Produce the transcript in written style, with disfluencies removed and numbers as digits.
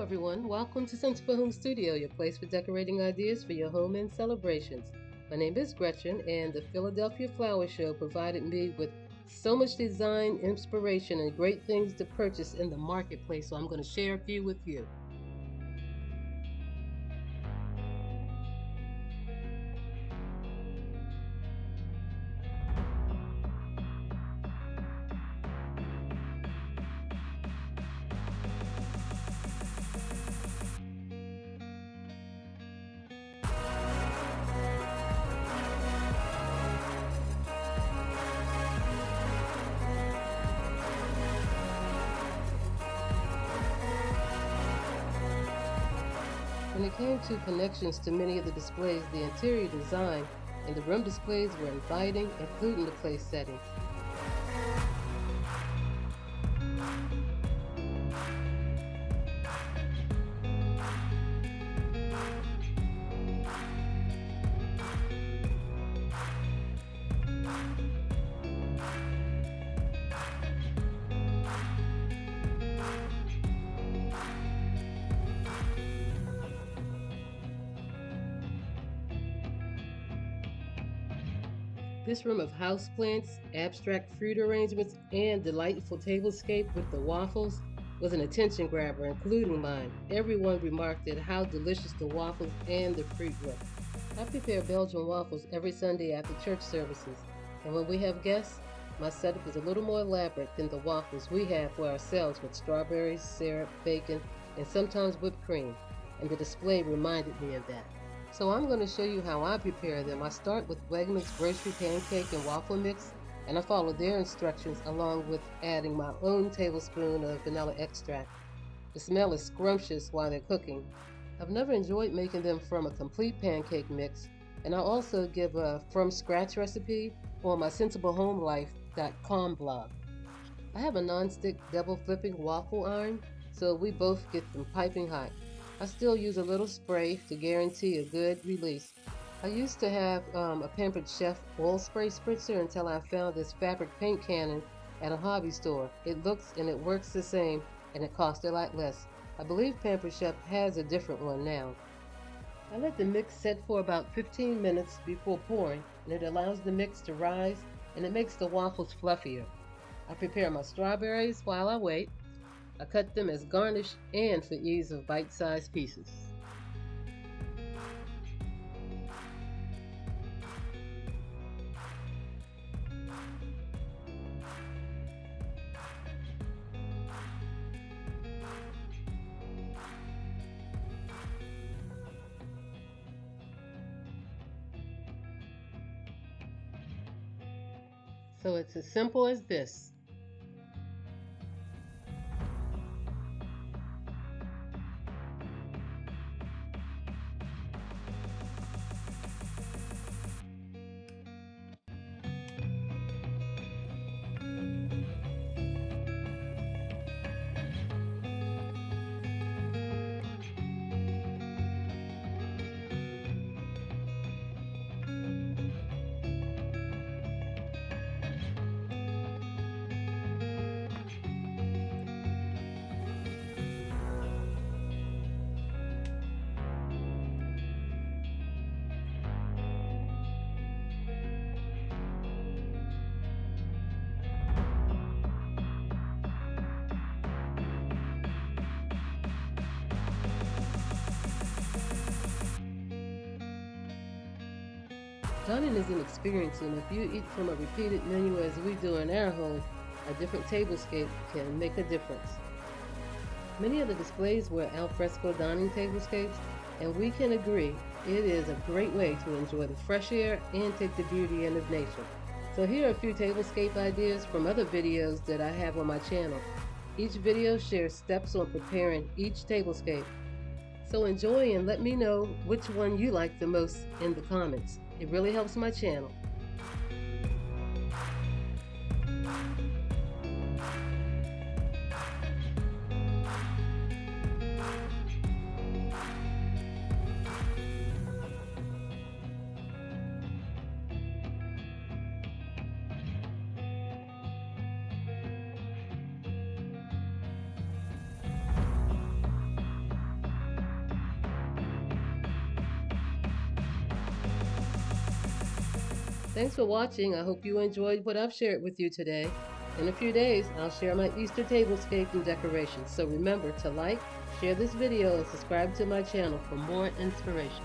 everyone. Welcome to Sensible Home Studio, your place for decorating ideas for your home and celebrations. My name is Gretchen, and the Philadelphia Flower Show provided me with so much design, inspiration, and great things to purchase in the marketplace, so I'm going to share a few with you. When it came to connections to many of the displays, the interior design and the room displays were inviting, including the place setting. This room of houseplants, abstract fruit arrangements, and delightful tablescape with the waffles was an attention grabber, including mine. Everyone remarked at how delicious the waffles and the fruit looked. I prepare Belgian waffles every Sunday after church services, and when we have guests, my setup is a little more elaborate than the waffles we have for ourselves with strawberries, syrup, bacon, and sometimes whipped cream, and the display reminded me of that. So I'm going to show you how I prepare them. I start with Wegmans grocery pancake and waffle mix, and I follow their instructions along with adding my own tablespoon of vanilla extract. The smell is scrumptious while they're cooking. I've never enjoyed making them from a complete pancake mix, and I also give a from scratch recipe on my sensiblehomelife.com blog. I have a non-stick double flipping waffle iron, so we both get them piping hot. I still use a little spray to guarantee a good release. I used to have a Pampered Chef oil spray spritzer until I found this fabric paint cannon at a hobby store. It looks and it works the same, and it costs a lot less. I believe Pampered Chef has a different one now. I let the mix set for about 15 minutes before pouring, and it allows the mix to rise and it makes the waffles fluffier. I prepare my strawberries while I wait. I cut them as garnish and for ease of bite-sized pieces. So it's as simple as this. Dining is an experience, and if you eat from a repeated menu as we do in our home, a different tablescape can make a difference. Many of the displays were alfresco dining tablescapes, and we can agree it is a great way to enjoy the fresh air and take the beauty in of nature. So here are a few tablescape ideas from other videos that I have on my channel. Each video shares steps on preparing each tablescape. So enjoy and let me know which one you like the most in the comments. It really helps my channel. Thanks for watching. I hope you enjoyed what I've shared with you today. In a few days, I'll share my Easter tablescape and decorations. So remember to like, share this video, and subscribe to my channel for more inspiration.